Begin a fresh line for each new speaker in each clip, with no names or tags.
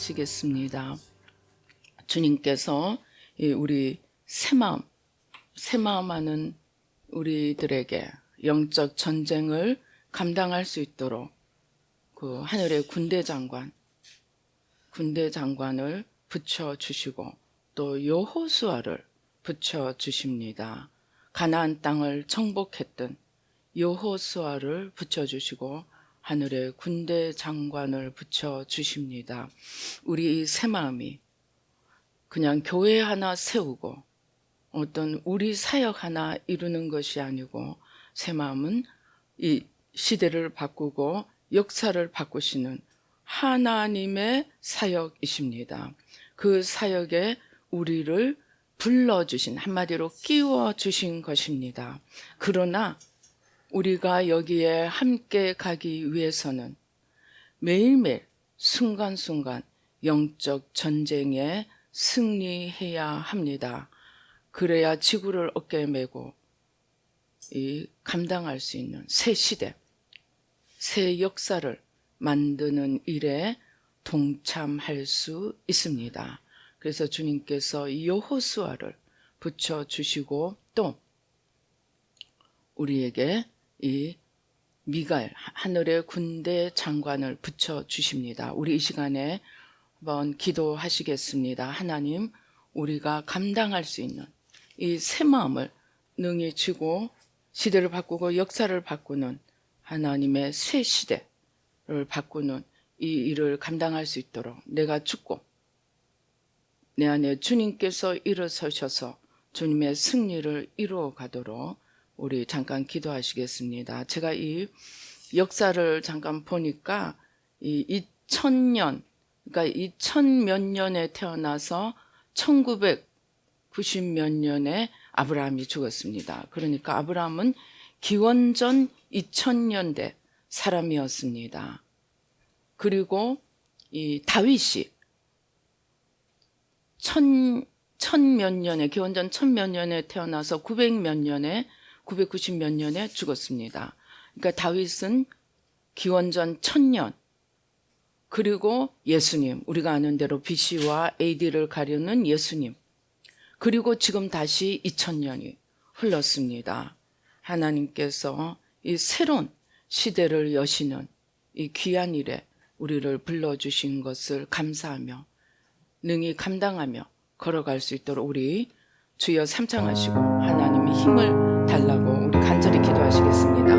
기도하시겠습니다. 주님께서 우리 새마음 하는 우리들에게 영적 전쟁을 감당할 수 있도록 그 하늘의 군대 장관을 붙여주시고 또 여호수아를 붙여주십니다. 가나안 땅을 정복했던 여호수아를 붙여주시고 하늘의 군대 장관을 붙여주십니다. 우리 이 새마음이 그냥 교회 하나 세우고 어떤 우리 사역 하나 이루는 것이 아니고 새마음은 이 시대를 바꾸고 역사를 바꾸시는 하나님의 사역이십니다. 그 사역에 우리를 불러주신, 한마디로 끼워주신 것입니다. 그러나 우리가 여기에 함께 가기 위해서는 매일매일 순간순간 영적 전쟁에 승리해야 합니다. 그래야 지구를 어깨에 메고 감당할 수 있는 새 시대, 새 역사를 만드는 일에 동참할 수 있습니다. 그래서 주님께서 여호수아를 붙여주시고 또 우리에게 이 미가엘, 하늘의 군대 장관을 붙여주십니다. 우리 이 시간에 한번 기도하시겠습니다. 하나님, 우리가 감당할 수 있는 이 새 마음을 능히 쥐고 시대를 바꾸고 역사를 바꾸는 하나님의 새 시대를 바꾸는 이 일을 감당할 수 있도록 내가 죽고 내 안에 주님께서 일어서셔서 주님의 승리를 이루어 가도록 우리 잠깐 기도하시겠습니다. 제가 이 역사를 잠깐 보니까 이 2000년, 그러니까 2000몇 년에 태어나서 1990 몇 년에 아브라함이 죽었습니다. 그러니까 아브라함은 기원전 2000년대 사람이었습니다. 그리고 이 다윗이 천몇 년에, 기원전 1000몇 년에 태어나서 900몇 년에 990 몇 년에 죽었습니다. 그러니까 다윗은 기원전 1000년, 그리고 예수님, 우리가 아는 대로 BC와 AD를 가르는 예수님, 그리고 지금 다시 2000년이 흘렀습니다. 하나님께서 이 새로운 시대를 여시는 이 귀한 일에 우리를 불러주신 것을 감사하며 능히 감당하며 걸어갈 수 있도록 우리 주여 삼창하시고 하나님이 힘을 달라고 우리 간절히 기도하시겠습니다.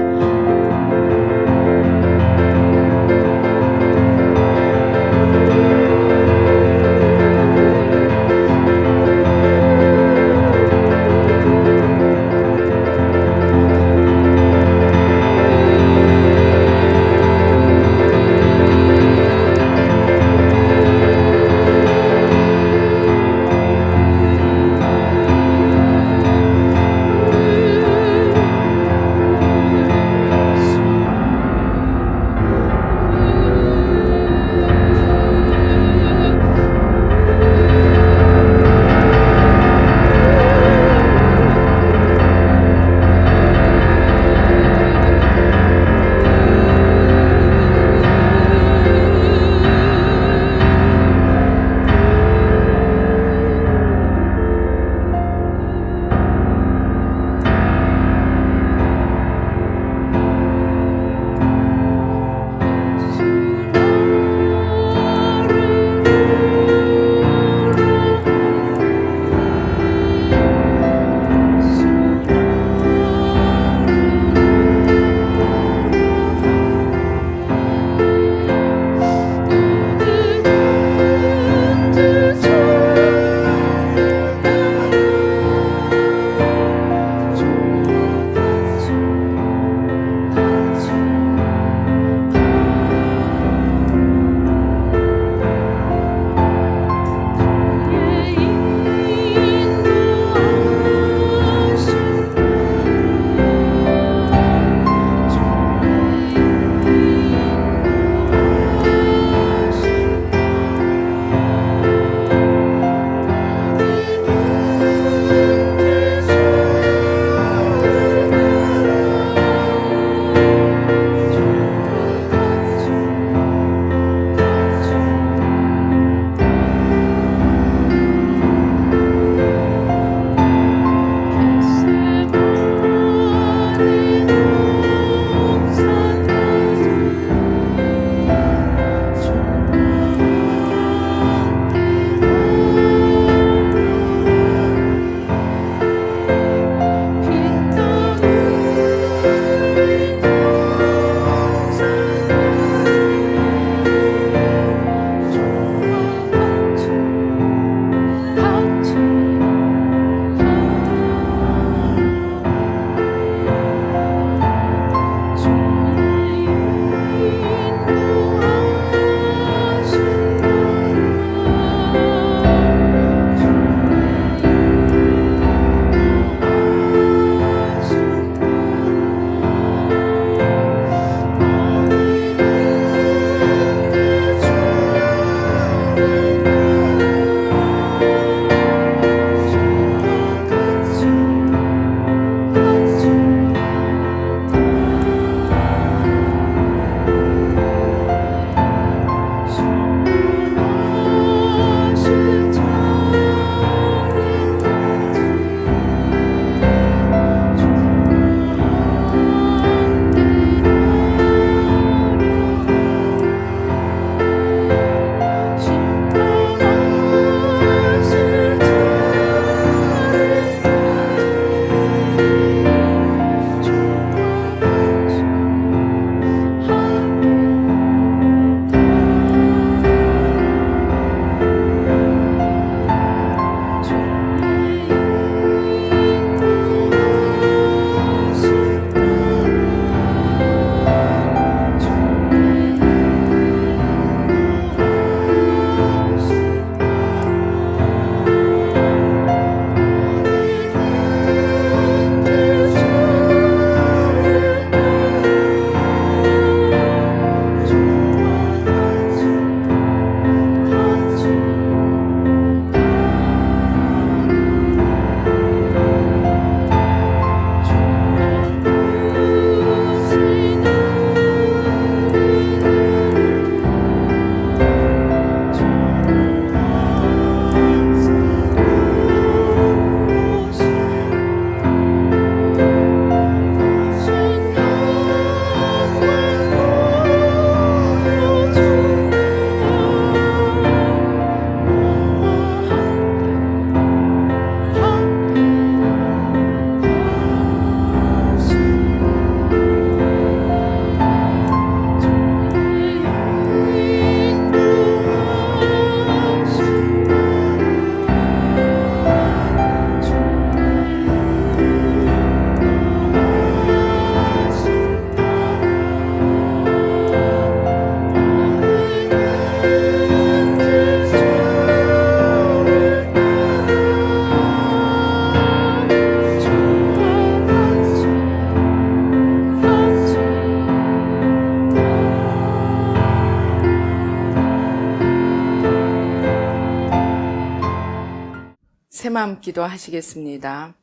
다음 기도하시겠습니다.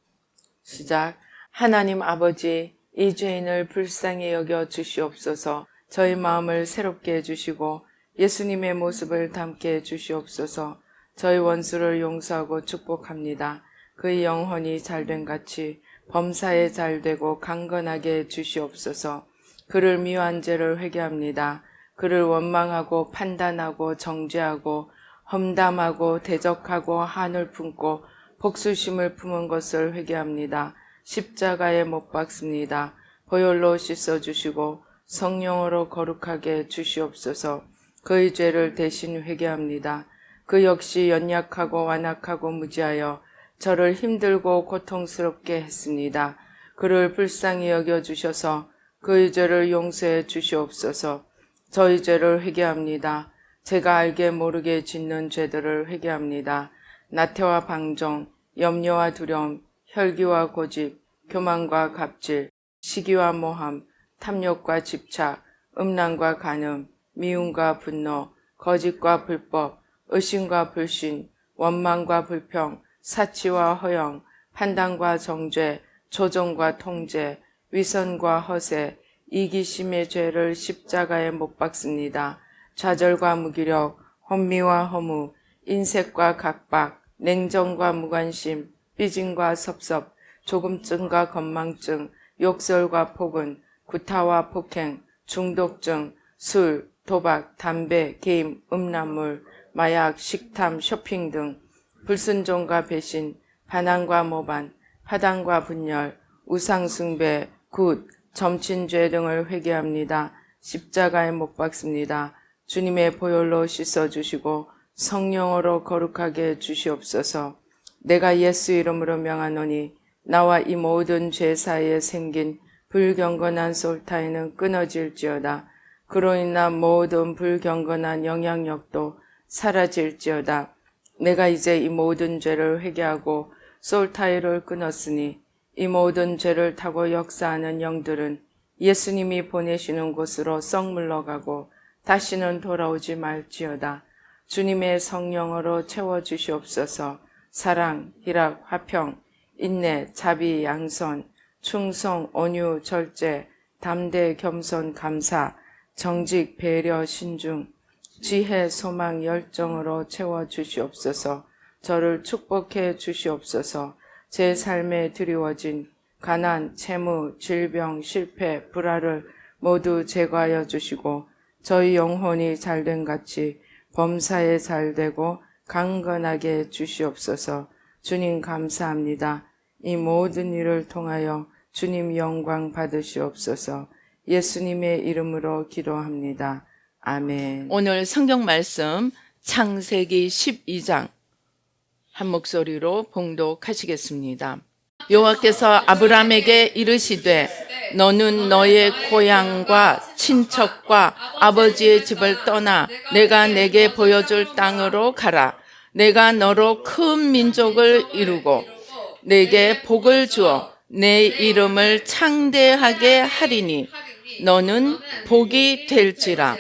시작. 하나님 아버지, 이 죄인을 불쌍히 여겨 주시옵소서. 저희 마음을 새롭게 해주시고 예수님의 모습을 담게 해주시옵소서. 저희 원수를 용서하고 축복합니다. 그의 영혼이 잘된 같이 범사에 잘되고 강건하게 해주시옵소서. 그를 미워한 죄를 회개합니다. 그를 원망하고 판단하고 정죄하고 험담하고 대적하고 한을 품고 복수심을 품은 것을 회개합니다. 십자가에 못 박습니다. 보혈로 씻어주시고 성령으로 거룩하게 주시옵소서. 그의 죄를 대신 회개합니다. 그 역시 연약하고 완악하고 무지하여 저를 힘들고 고통스럽게 했습니다. 그를 불쌍히 여겨주셔서 그의 죄를 용서해 주시옵소서. 저희 죄를 회개합니다. 제가 알게 모르게 짓는 죄들을 회개합니다. 나태와 방종, 염려와 두려움, 혈기와 고집, 교만과 갑질, 시기와 모함, 탐욕과 집착, 음란과 간음, 미움과 분노, 거짓과 불법, 의심과 불신, 원망과 불평, 사치와 허영, 판단과 정죄, 조종과 통제, 위선과 허세, 이기심의 죄를 십자가에 못 박습니다. 좌절과 무기력, 혼미와 허무, 인색과 각박, 냉정과 무관심, 삐짐과 섭섭, 조금증과 건망증, 욕설과 폭언, 구타와 폭행, 중독증, 술, 도박, 담배, 게임, 음란물, 마약, 식탐, 쇼핑 등 불순종과 배신, 반항과 모반, 파당과 분열, 우상숭배, 굿, 점친죄 등을 회개합니다. 십자가에 못 박습니다. 주님의 보혈로 씻어주시고 성령으로 거룩하게 주시옵소서. 내가 예수 이름으로 명하노니 나와 이 모든 죄 사이에 생긴 불경건한 솔타이는 끊어질지어다. 그로 인한 모든 불경건한 영향력도 사라질지어다. 내가 이제 이 모든 죄를 회개하고 솔타이를 끊었으니 이 모든 죄를 타고 역사하는 영들은 예수님이 보내시는 곳으로 썩 물러가고 다시는 돌아오지 말지어다. 주님의 성령으로 채워주시옵소서. 사랑, 희락, 화평, 인내, 자비, 양선, 충성, 온유, 절제, 담대, 겸손, 감사, 정직, 배려, 신중, 지혜, 소망, 열정으로 채워주시옵소서. 저를 축복해 주시옵소서. 제 삶에 드리워진 가난, 채무, 질병, 실패, 불화를 모두 제거하여 주시고 저희 영혼이 잘된 같이 범사에 잘되고 강건하게 주시옵소서. 주님 감사합니다. 이 모든 일을 통하여 주님 영광 받으시옵소서. 예수님의 이름으로 기도합니다. 아멘. 오늘 성경 말씀 창세기 12장 한 목소리로 봉독하시겠습니다. 여호와께서 아브람에게 이르시되 너는 너의 고향과 친척과 아버지의 집을 떠나 내가 내게 보여줄 땅으로 가라. 내가 너로 큰 민족을 이루고 내게 복을 주어 내 이름을 창대하게 하리니 너는 복이 될지라.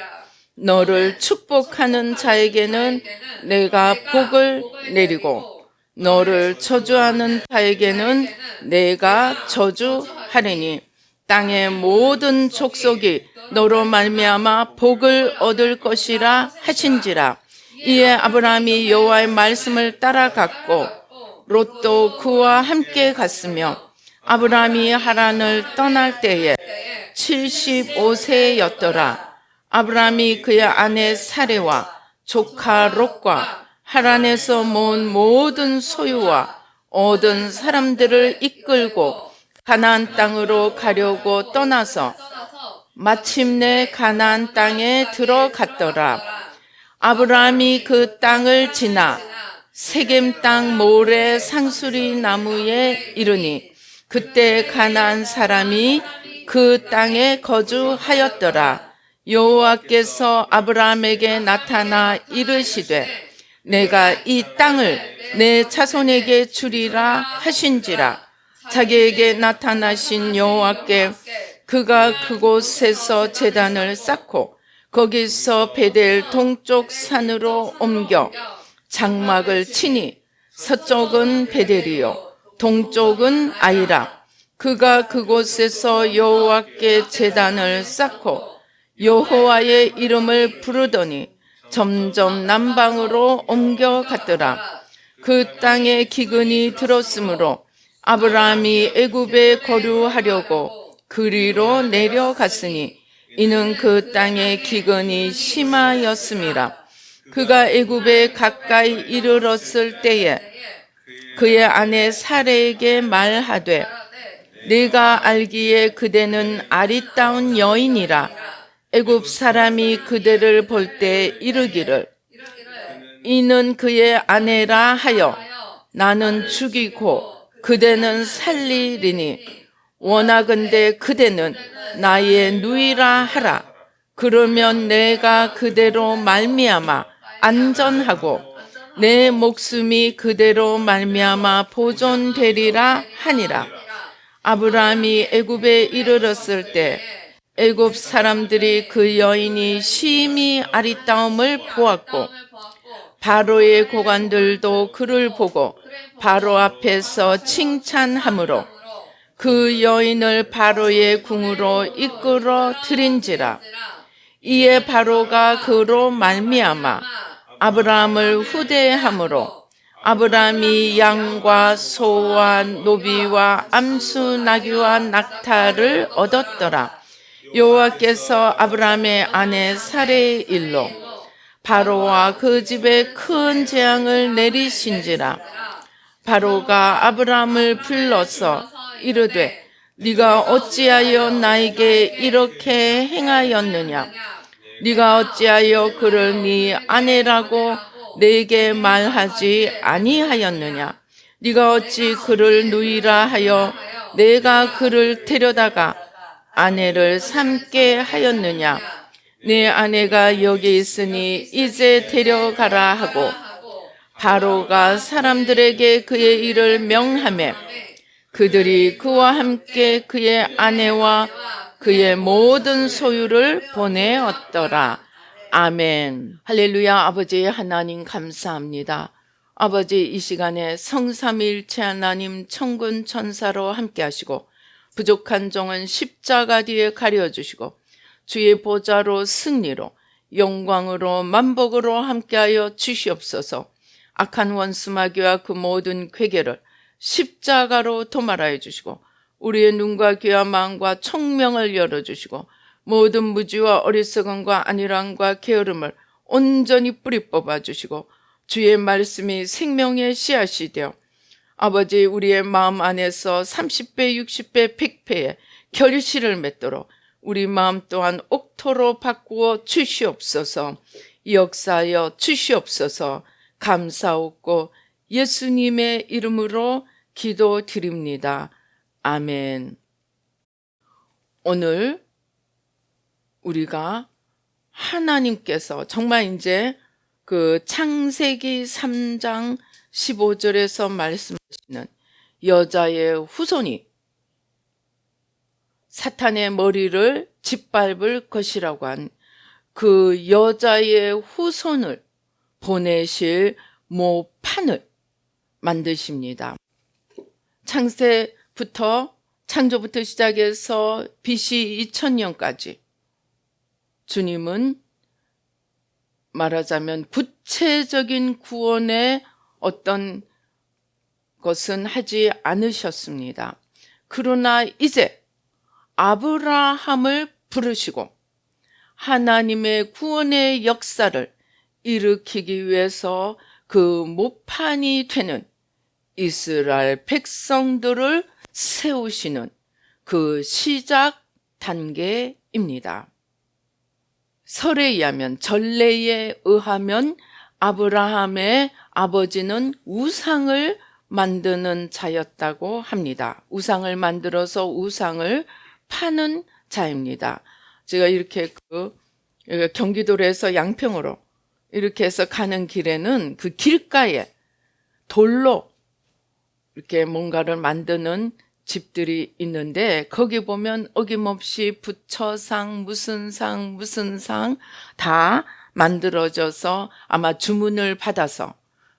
너를 축복하는 자에게는 내가 복을 내리고 너를 저주하는 자에게는 내가 저주하리니 땅의 모든 족속이 너로 말미암아 복을 얻을 것이라 하신지라. 이에 아브라함이 여호와의 말씀을 따라갔고 롯도 그와 함께 갔으며 아브라함이 하란을 떠날 때에 75세였더라. 아브라함이 그의 아내 사레와 조카 롯과 하란에서 모은 모든 소유와 얻은 사람들을 이끌고 가나안 땅으로 가려고 떠나서 마침내 가나안 땅에 들어갔더라. 아브라함이 그 땅을 지나 세겜 땅 모래 상수리 나무에 이르니 그때 가나안 사람이 그 땅에 거주하였더라. 여호와께서 아브라함에게 나타나 이르시되 내가 이 땅을 내 자손에게 주리라 하신지라. 자기에게 나타나신 여호와께 그가 그곳에서 제단을 쌓고 거기서 베델 동쪽 산으로 옮겨 장막을 치니 서쪽은 베델이요 동쪽은 아이라. 그가 그곳에서 여호와께 제단을 쌓고 여호와의 이름을 부르더니 점점 남방으로 옮겨갔더라. 그 땅에 기근이 들었으므로 아브라함이 애굽에 거류하려고 그리로 내려갔으니 이는 그 땅에 기근이 심하였음이라. 그가 애굽에 가까이 이르렀을 때에 그의 아내 사레에게 말하되 내가 알기에 그대는 아리따운 여인이라. 애굽 사람이 그대를 볼 때 이르기를 이는 그의 아내라 하여 나는 죽이고 그대는 살리리니 원하건대 그대는 나의 누이라 하라. 그러면 내가 그대로 말미암아 안전하고 내 목숨이 그대로 말미암아 보존되리라 하니라. 아브라함이 애굽에 이르렀을 때 애굽 사람들이 그 여인이 심히 아리따움을 보았고 바로의 고관들도 그를 보고 바로 앞에서 칭찬하므로 그 여인을 바로의 궁으로 이끌어 들인지라. 이에 바로가 그로 말미암아 아브라함을 후대함으로 아브라함이 양과 소와 노비와 암수 나귀와 낙타를 얻었더라. 여호와께서 아브라함의 아내 사레의 일로 바로와 그 집에 큰 재앙을 내리신지라. 바로가 아브라함을 불러서 이르되 네가 어찌하여 나에게 이렇게 행하였느냐? 네가 어찌하여 그를 네 아내라고 내게 말하지 아니하였느냐? 네가 어찌 그를 누이라 하여 내가 그를 데려다가 아내를 삼게 하였느냐? 네 아내가 여기 있으니 이제 데려가라 하고 바로가 사람들에게 그의 일을 명하매 그들이 그와 함께 그의 아내와 그의 모든 소유를 보내었더라. 아멘. 할렐루야. 아버지 하나님 감사합니다. 아버지 이 시간에 성삼위일체 하나님 천군 천사로 함께 하시고 부족한 종은 십자가 뒤에 가려주시고 주의 보좌로 승리로 영광으로 만복으로 함께하여 주시옵소서. 악한 원수 마귀와 그 모든 괴계를 십자가로 도말하여 주시고 우리의 눈과 귀와 마음과 총명을 열어주시고 모든 무지와 어리석음과 안일함과 게으름을 온전히 뿌리 뽑아주시고 주의 말씀이 생명의 씨앗이 되어 아버지 우리의 마음 안에서 30배, 60배, 100배의 결실을 맺도록 우리 마음 또한 옥토로 바꾸어 주시옵소서. 역사하여 주시옵소서. 감사하고 예수님의 이름으로 기도드립니다. 아멘. 오늘 우리가 하나님께서 정말 이제 그 창세기 3장 15절에서 말씀하시는 여자의 후손이 사탄의 머리를 짓밟을 것이라고 한 그 여자의 후손을 보내실 모판을 만드십니다. 창조부터 시작해서 BC 2000년까지 주님은 말하자면 구체적인 구원의 어떤 것은 하지 않으셨습니다. 그러나 이제 아브라함을 부르시고 하나님의 구원의 역사를 일으키기 위해서 그 모판이 되는 이스라엘 백성들을 세우시는 그 시작 단계입니다. 설에 의하면, 전례에 의하면 아브라함의 아버지는 우상을 만드는 자였다고 합니다. 우상을 만들어서 우상을 파는 자입니다. 제가 이렇게 경기도로 해서 양평으로 이렇게 해서 가는 길에는 그 길가에 돌로 이렇게 뭔가를 만드는 집들이 있는데 거기 보면 어김없이 부처상 무슨 상 다 만들어져서 아마 주문을 받아서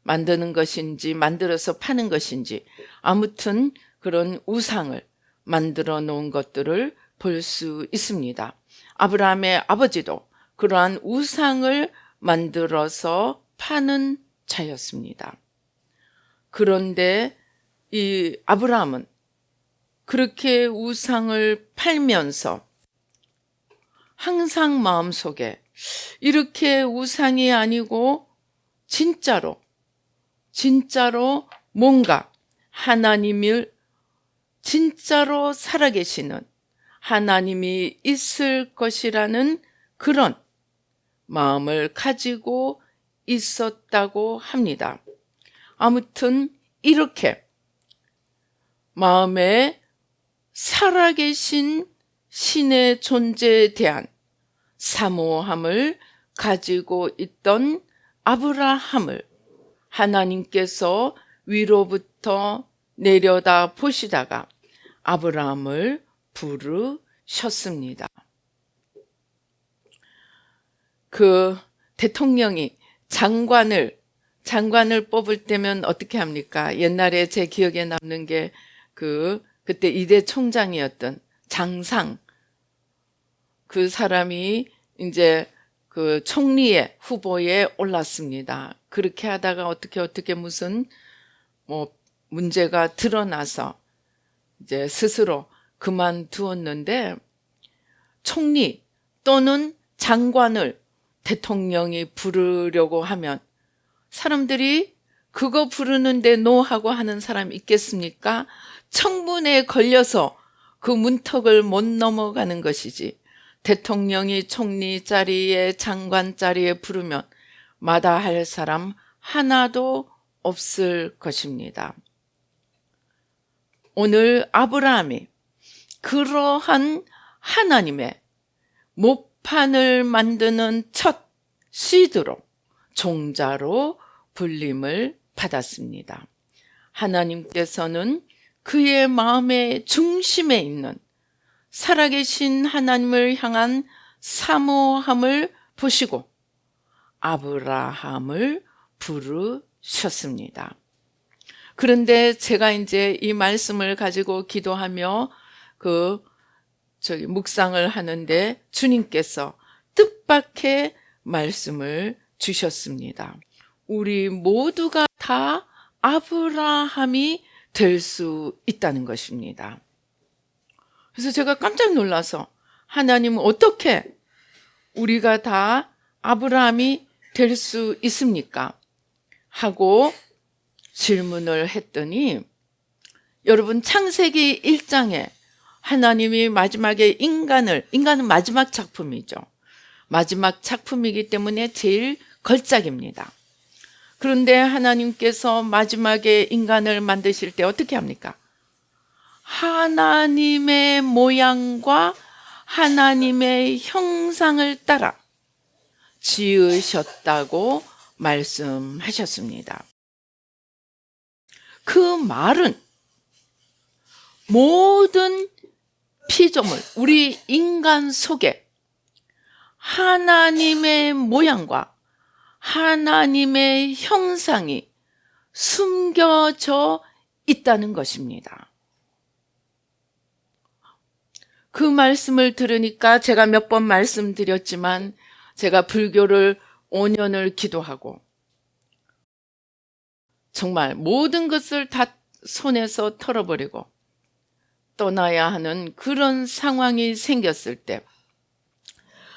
만드는 것인지 만들어서 파는 것인지 아무튼 그런 우상을 만들어 놓은 것들을 볼 수 있습니다. 아브라함의 아버지도 그러한 우상을 만들어서 파는 자였습니다. 그런데 이 아브라함은 그렇게 우상을 팔면서 항상 마음속에 이렇게 우상이 아니고 진짜로 뭔가 하나님을 진짜로 살아계시는 하나님이 있을 것이라는 그런 마음을 가지고 있었다고 합니다. 아무튼 이렇게 마음에 살아계신 신의 존재에 대한 사모함을 가지고 있던 아브라함을 하나님께서 위로부터 내려다 보시다가 아브라함을 부르셨습니다. 그 대통령이 장관을 뽑을 때면 어떻게 합니까? 옛날에 제 기억에 남는 게 그때 이대 총장이었던 장상, 그 사람이 이제 그 총리의 후보에 올랐습니다. 그렇게 하다가 어떻게 무슨 문제가 드러나서 이제 스스로 그만두었는데, 총리 또는 장관을 대통령이 부르려고 하면 사람들이 그거 부르는데 노하고 하는 사람 있겠습니까? 청문회에 걸려서 그 문턱을 못 넘어가는 것이지, 대통령이 총리 자리에 장관 자리에 부르면 마다할 사람 하나도 없을 것입니다. 오늘 아브라함이 그러한 하나님의 목판을 만드는 첫 시드로, 종자로 불림을 받았습니다. 하나님께서는 그의 마음의 중심에 있는 살아계신 하나님을 향한 사모함을 보시고 아브라함을 부르셨습니다. 그런데 제가 이제 이 말씀을 가지고 기도하며 묵상을 하는데 주님께서 뜻밖의 말씀을 주셨습니다. 우리 모두가 다 아브라함이 될 수 있다는 것입니다. 그래서 제가 깜짝 놀라서 하나님은 어떻게 우리가 다 아브라함이 될 수 있습니까? 하고 질문을 했더니, 여러분 창세기 1장에 하나님이 마지막에 인간은 마지막 작품이죠. 마지막 작품이기 때문에 제일 걸작입니다. 그런데 하나님께서 마지막에 인간을 만드실 때 어떻게 합니까? 하나님의 모양과 하나님의 형상을 따라 지으셨다고 말씀하셨습니다. 그 말은 모든 피조물, 우리 인간 속에 하나님의 모양과 하나님의 형상이 숨겨져 있다는 것입니다. 그 말씀을 들으니까 제가 몇 번 말씀드렸지만, 제가 불교를 5년을 기도하고 정말 모든 것을 다 손에서 털어버리고 떠나야 하는 그런 상황이 생겼을 때,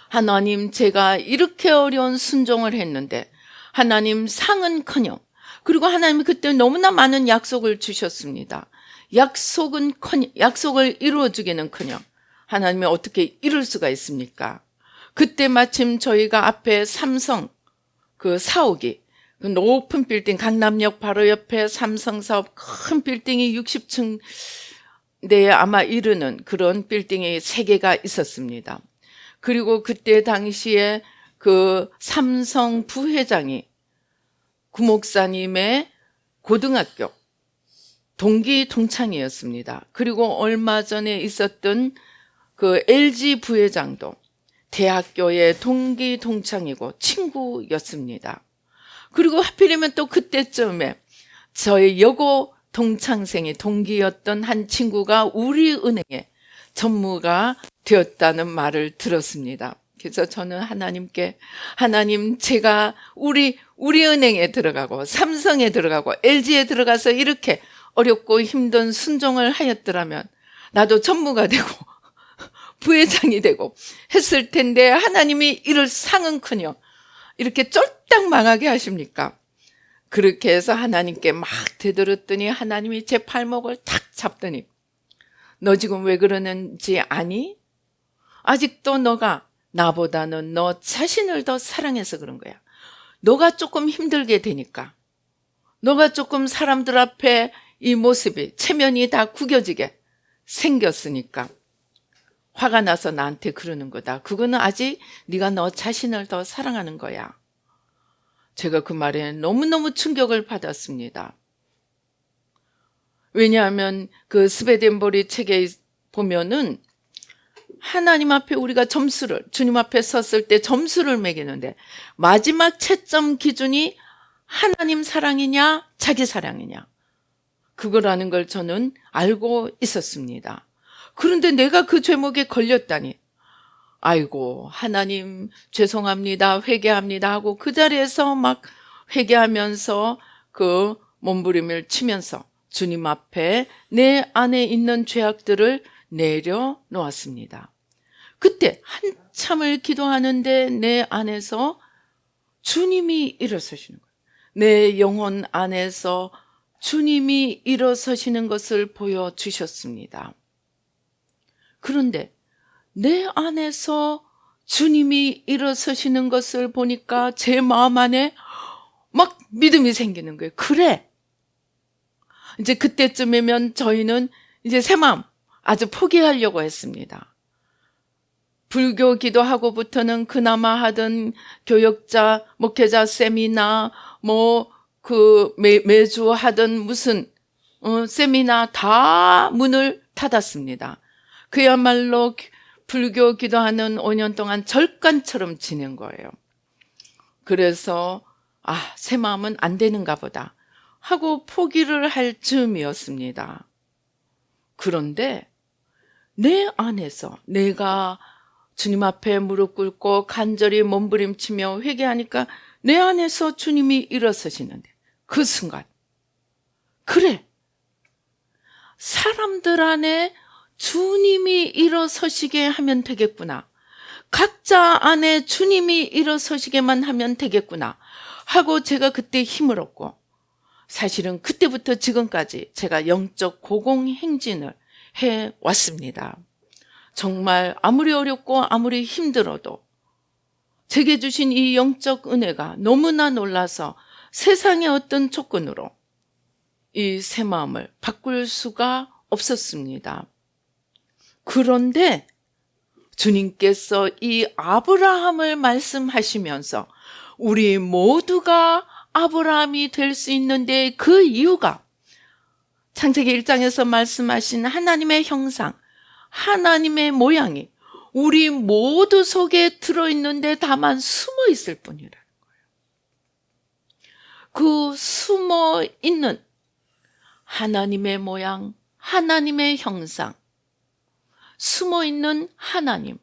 하나님, 제가 이렇게 어려운 순종을 했는데 하나님 상은커녕, 그리고 하나님이 그때 너무나 많은 약속을 주셨습니다. 약속을 이루어주기는커녕 하나님이 어떻게 이룰 수가 있습니까? 그때 마침 저희가 앞에 삼성 사옥이, 그 높은 빌딩, 강남역 바로 옆에 삼성 사업 큰 빌딩이 60층 내에 아마 이르는 그런 빌딩이 3개가 있었습니다. 그리고 그때 당시에 그 삼성 부회장이 구목사님의 고등학교 동기 동창이었습니다. 그리고 얼마 전에 있었던 그 LG 부회장도 대학교의 동기 동창이고 친구였습니다. 그리고 하필이면 또 그때쯤에 저의 여고 동창생이 동기였던 한 친구가 우리 은행에 전무가 되었다는 말을 들었습니다. 그래서 저는 하나님께, 하나님, 제가 우리 은행에 들어가고 삼성에 들어가고 LG에 들어가서 이렇게 어렵고 힘든 순종을 하였더라면 나도 전무가 되고 부회장이 되고 했을 텐데 하나님이 이럴 상은커녕 이렇게 쫄딱 망하게 하십니까? 그렇게 해서 하나님께 막 되들었더니 하나님이 제 발목을 탁 잡더니 너 지금 왜 그러는지 아니? 아직도 너가 나보다는 너 자신을 더 사랑해서 그런 거야. 너가 조금 힘들게 되니까, 너가 조금 사람들 앞에 이 모습이 체면이 다 구겨지게 생겼으니까 화가 나서 나한테 그러는 거다. 그거는 아직 네가 너 자신을 더 사랑하는 거야. 제가 그 말에 너무너무 충격을 받았습니다. 왜냐하면 그 스베덴보리 책에 보면은 하나님 앞에 우리가 점수를, 주님 앞에 섰을 때 점수를 매기는데 마지막 채점 기준이 하나님 사랑이냐 자기 사랑이냐 그거라는 걸 저는 알고 있었습니다. 그런데 내가 그 죄목에 걸렸다니, 아이고 하나님 죄송합니다, 회개합니다 하고 그 자리에서 막 회개하면서 그 몸부림을 치면서 주님 앞에 내 안에 있는 죄악들을 내려놓았습니다. 그때 한참을 기도하는데 내 안에서 주님이 일어서시는 거예요. 내 영혼 안에서 주님이 일어서시는 것을 보여주셨습니다. 그런데 내 안에서 주님이 일어서시는 것을 보니까 제 마음 안에 막 믿음이 생기는 거예요. 그래. 이제 그때쯤이면 저희는 이제 새 마음 아주 포기하려고 했습니다. 불교 기도하고부터는 그나마 하던 교역자, 목회자 세미나, 매주 하던 무슨, 세미나 다 문을 닫았습니다. 그야말로 불교 기도하는 5년 동안 절간처럼 지낸 거예요. 그래서, 새 마음은 안 되는가 보다 하고 포기를 할 즈음이었습니다. 그런데 내 안에서 내가 주님 앞에 무릎 꿇고 간절히 몸부림치며 회개하니까 내 안에서 주님이 일어서시는데 그 순간, 그래, 사람들 안에 주님이 일어서시게 하면 되겠구나, 각자 안에 주님이 일어서시게만 하면 되겠구나 하고 제가 그때 힘을 얻고, 사실은 그때부터 지금까지 제가 영적 고공행진을 해왔습니다. 정말 아무리 어렵고 아무리 힘들어도 제게 주신 이 영적 은혜가 너무나 놀라서 세상의 어떤 조건으로 이 새 마음을 바꿀 수가 없었습니다. 그런데 주님께서 이 아브라함을 말씀하시면서 우리 모두가 아브라함이 될 수 있는데 그 이유가 창세기 1장에서 말씀하신 하나님의 형상, 하나님의 모양이 우리 모두 속에 들어있는데 다만 숨어 있을 뿐이라는 거예요. 그 숨어 있는 하나님의 모양, 하나님의 형상, 숨어 있는 하나님,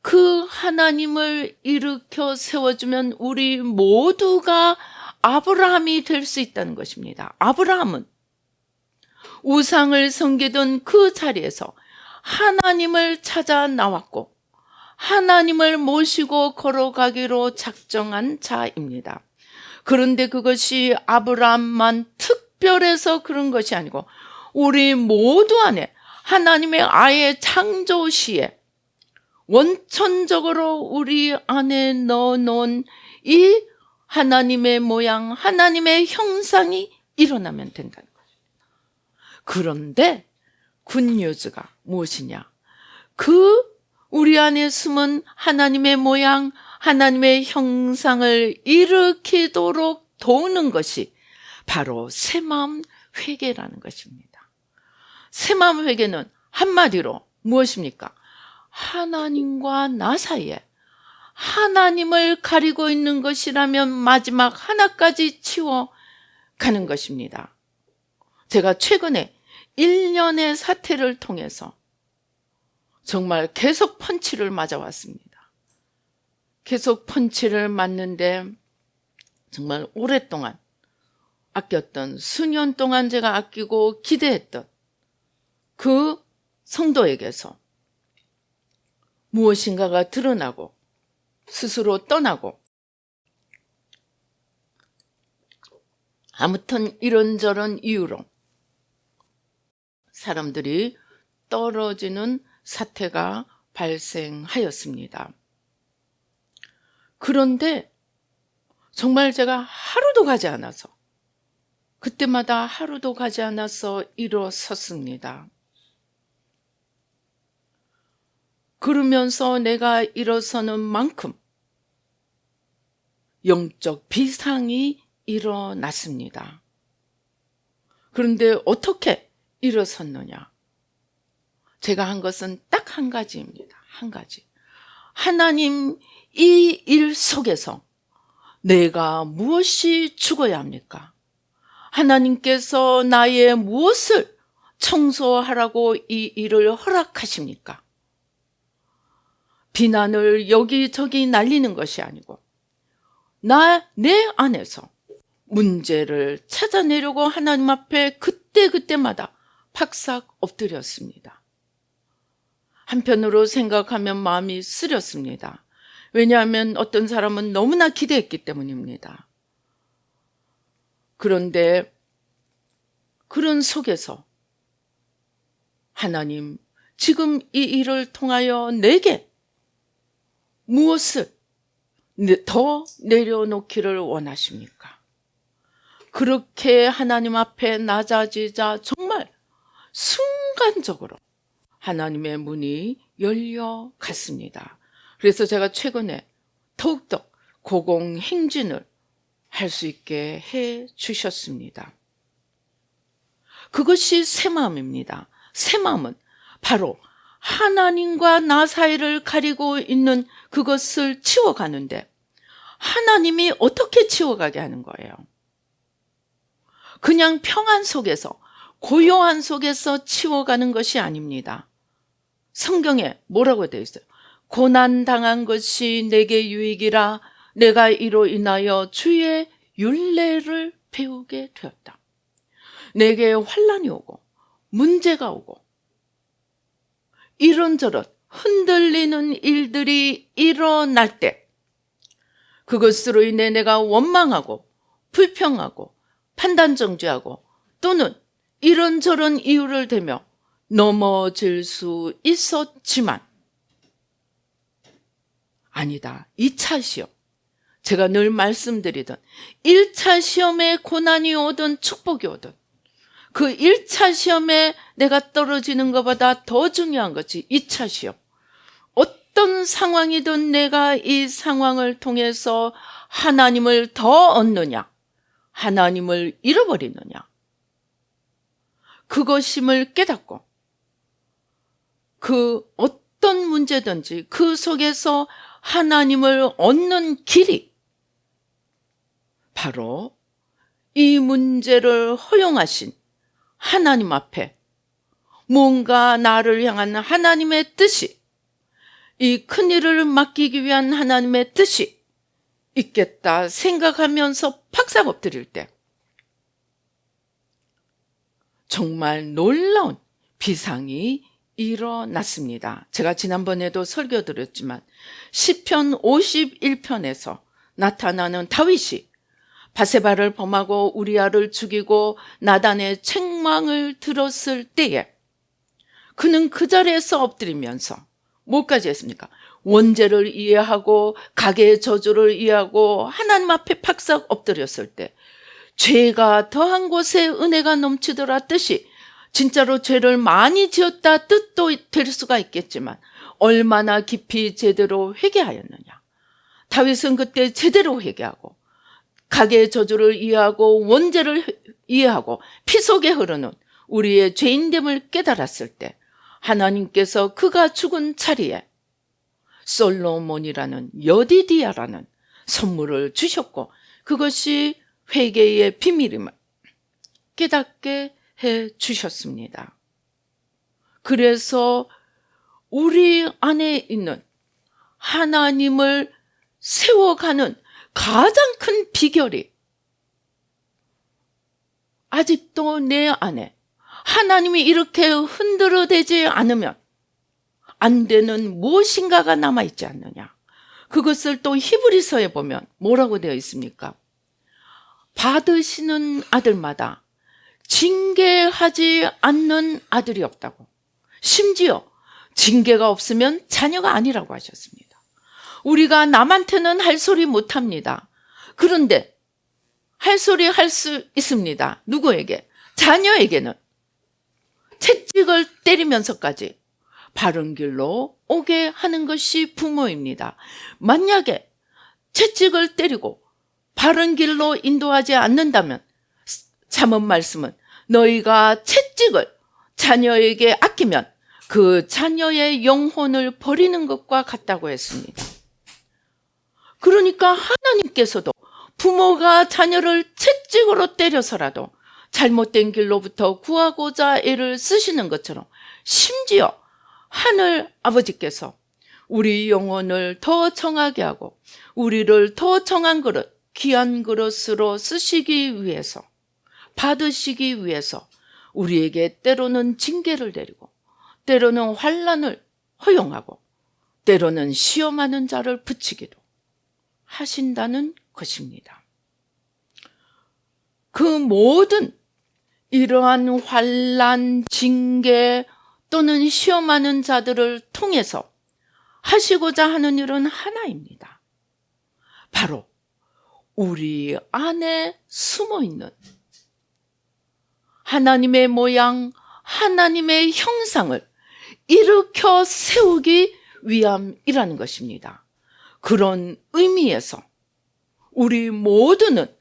그 하나님을 일으켜 세워주면 우리 모두가 아브라함이 될 수 있다는 것입니다. 아브라함은 우상을 섬기던 그 자리에서 하나님을 찾아 나왔고 하나님을 모시고 걸어가기로 작정한 자입니다. 그런데 그것이 아브라함만 특별해서 그런 것이 아니고 우리 모두 안에 하나님의 아예 창조 시에 원천적으로 우리 안에 넣어놓은 이 하나님의 모양, 하나님의 형상이 일어나면 된다는 거예요. 그런데 굿뉴스가 무엇이냐? 그 우리 안에 숨은 하나님의 모양, 하나님의 형상을 일으키도록 도우는 것이 바로 새마음 회개라는 것입니다. 새마음 회개는 한마디로 무엇입니까? 하나님과 나 사이에 하나님을 가리고 있는 것이라면 마지막 하나까지 치워가는 것입니다. 제가 최근에 1년의 사태를 통해서 정말 계속 펀치를 맞아왔습니다. 계속 펀치를 맞는데 정말 오랫동안 아꼈던, 수년 동안 제가 아끼고 기대했던 그 성도에게서 무엇인가가 드러나고 스스로 떠나고, 아무튼 이런저런 이유로 사람들이 떨어지는 사태가 발생하였습니다. 그런데 정말 제가 하루도 가지 않아서, 그때마다 하루도 가지 않아서 일어섰습니다. 그러면서 내가 일어서는 만큼 영적 비상이 일어났습니다. 그런데 어떻게 일어섰느냐? 제가 한 것은 딱 한 가지입니다. 한 가지. 하나님, 이 일 속에서 내가 무엇이 죽어야 합니까? 하나님께서 나의 무엇을 청소하라고 이 일을 허락하십니까? 비난을 여기저기 날리는 것이 아니고 내 안에서 문제를 찾아내려고 하나님 앞에 그때마다 팍싹 엎드렸습니다. 한편으로 생각하면 마음이 쓰렸습니다. 왜냐하면 어떤 사람은 너무나 기대했기 때문입니다. 그런데 그런 속에서 하나님, 지금 이 일을 통하여 내게 무엇을 더 내려놓기를 원하십니까? 그렇게 하나님 앞에 낮아지자 정말 순간적으로 하나님의 문이 열려갔습니다. 그래서 제가 최근에 더욱더 고공행진을 할 수 있게 해 주셨습니다. 그것이 새 마음입니다. 새 마음은 바로 하나님과 나 사이를 가리고 있는 그것을 치워가는데, 하나님이 어떻게 치워가게 하는 거예요? 그냥 평안 속에서, 고요한 속에서 치워가는 것이 아닙니다. 성경에 뭐라고 되어 있어요? 고난당한 것이 내게 유익이라 내가 이로 인하여 주의 율례를 배우게 되었다. 내게 환난이 오고 문제가 오고 이런저런 흔들리는 일들이 일어날 때, 그것으로 인해 내가 원망하고 불평하고 판단정죄하고 또는 이런저런 이유를 대며 넘어질 수 있었지만, 아니다, 2차 시험, 제가 늘 말씀드리던 1차 시험에 고난이 오든 축복이 오든 그 1차 시험에 내가 떨어지는 것보다 더 중요한 것이 2차 시험. 어떤 상황이든 내가 이 상황을 통해서 하나님을 더 얻느냐, 하나님을 잃어버리느냐, 그것임을 깨닫고 그 어떤 문제든지 그 속에서 하나님을 얻는 길이 바로 이 문제를 허용하신 하나님 앞에 뭔가 나를 향한 하나님의 뜻이, 이 큰일을 맡기기 위한 하나님의 뜻이 있겠다 생각하면서 팍싹 엎드릴 때 정말 놀라운 비상이 일어났습니다. 제가 지난번에도 설교 드렸지만 시편 51편에서 나타나는 다윗이 바세바를 범하고 우리아를 죽이고 나단의 책망을 들었을 때에 그는 그 자리에서 엎드리면서 뭐까지 했습니까? 원죄를 이해하고 가게의 저주를 이해하고 하나님 앞에 팍싹 엎드렸을 때, 죄가 더한 곳에 은혜가 넘치더라 뜻이, 진짜로 죄를 많이 지었다 뜻도 될 수가 있겠지만 얼마나 깊이 제대로 회개하였느냐. 다윗은 그때 제대로 회개하고 가게의 저주를 이해하고 원죄를 이해하고 피 속에 흐르는 우리의 죄인됨을 깨달았을 때 하나님께서 그가 죽은 자리에 솔로몬이라는 여디디아라는 선물을 주셨고, 그것이 회개의 비밀임을 깨닫게 해 주셨습니다. 그래서 우리 안에 있는 하나님을 세워가는 가장 큰 비결이, 아직도 내 안에 하나님이 이렇게 흔들어대지 않으면 안 되는 무엇인가가 남아있지 않느냐. 그것을 또 히브리서에 보면 뭐라고 되어 있습니까? 받으시는 아들마다 징계하지 않는 아들이 없다고. 심지어 징계가 없으면 자녀가 아니라고 하셨습니다. 우리가 남한테는 할 소리 못합니다. 그런데 할 소리 할 수 있습니다. 누구에게? 자녀에게는. 채찍을 때리면서까지 바른 길로 오게 하는 것이 부모입니다. 만약에 채찍을 때리고 바른 길로 인도하지 않는다면 잠언 말씀은 너희가 채찍을 자녀에게 아끼면 그 자녀의 영혼을 버리는 것과 같다고 했습니다. 그러니까 하나님께서도 부모가 자녀를 채찍으로 때려서라도 잘못된 길로부터 구하고자 애를 쓰시는 것처럼, 심지어 하늘 아버지께서 우리 영혼을 더 정하게 하고 우리를 더 정한 그릇, 귀한 그릇으로 쓰시기 위해서, 받으시기 위해서 우리에게 때로는 징계를 내리고 때로는 환난을 허용하고 때로는 시험하는 자를 붙이기도 하신다는 것입니다. 그 모든 이러한 환난, 징계 또는 시험하는 자들을 통해서 하시고자 하는 일은 하나입니다. 바로 우리 안에 숨어있는 하나님의 모양, 하나님의 형상을 일으켜 세우기 위함이라는 것입니다. 그런 의미에서 우리 모두는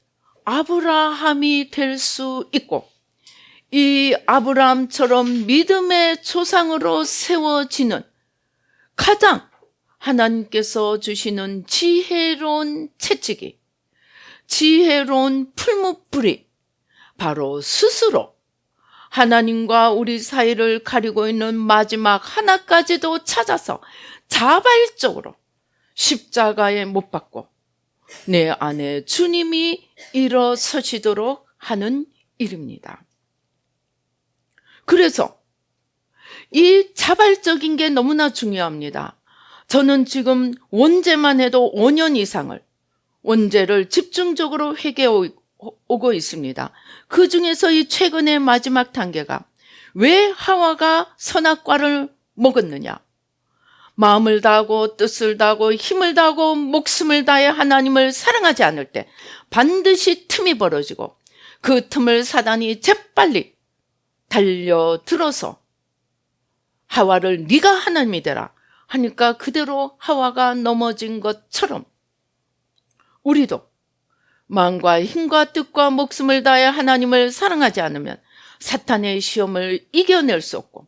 아브라함이 될 수 있고, 이 아브라함처럼 믿음의 조상으로 세워지는 가장 하나님께서 주시는 지혜로운 채찍이, 지혜로운 풀무불이 바로 스스로 하나님과 우리 사이를 가리고 있는 마지막 하나까지도 찾아서 자발적으로 십자가에 못 박고 내 안에 주님이 일어서시도록 하는 일입니다. 그래서 이 자발적인 게 너무나 중요합니다. 저는 지금 원죄만 해도 5년 이상을 원죄를 집중적으로 회개오고 있습니다. 그 중에서 이 최근의 마지막 단계가, 왜 하와가 선악과를 먹었느냐? 마음을 다하고 뜻을 다하고 힘을 다하고 목숨을 다해 하나님을 사랑하지 않을 때 반드시 틈이 벌어지고, 그 틈을 사단이 재빨리 달려들어서 하와를 네가 하나님이 되라 하니까 그대로 하와가 넘어진 것처럼, 우리도 마음과 힘과 뜻과 목숨을 다해 하나님을 사랑하지 않으면 사탄의 시험을 이겨낼 수 없고,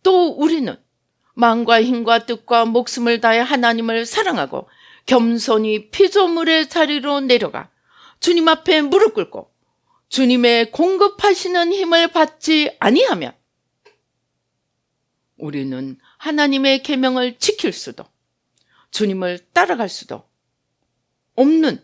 또 우리는 마음과 힘과 뜻과 목숨을 다해 하나님을 사랑하고 겸손히 피조물의 자리로 내려가 주님 앞에 무릎 꿇고 주님의 공급하시는 힘을 받지 아니하면 우리는 하나님의 계명을 지킬 수도 주님을 따라갈 수도 없는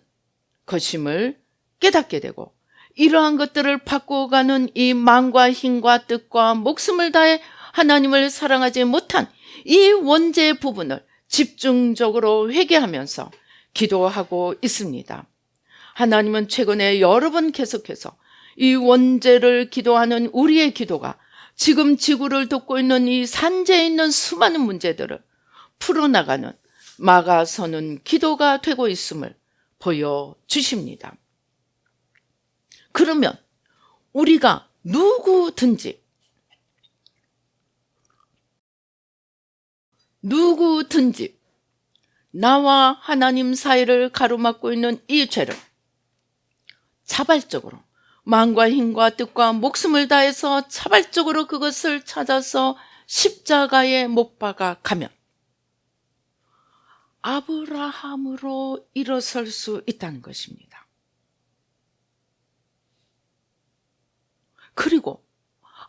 것임을 깨닫게 되고, 이러한 것들을 바꾸어가는 이 마음과 힘과 뜻과 목숨을 다해 하나님을 사랑하지 못한 이 원죄 부분을 집중적으로 회개하면서 기도하고 있습니다. 하나님은 최근에 여러 번 계속해서 이 원죄를 기도하는 우리의 기도가 지금 지구를 돕고 있는 이 산재에 있는 수많은 문제들을 풀어나가는 막아서는 기도가 되고 있음을 보여주십니다. 그러면 우리가 누구든지 나와 하나님 사이를 가로막고 있는 이 죄를 자발적으로 마음과 힘과 뜻과 목숨을 다해서 자발적으로 그것을 찾아서 십자가에 못 박아 가면 아브라함으로 일어설 수 있다는 것입니다. 그리고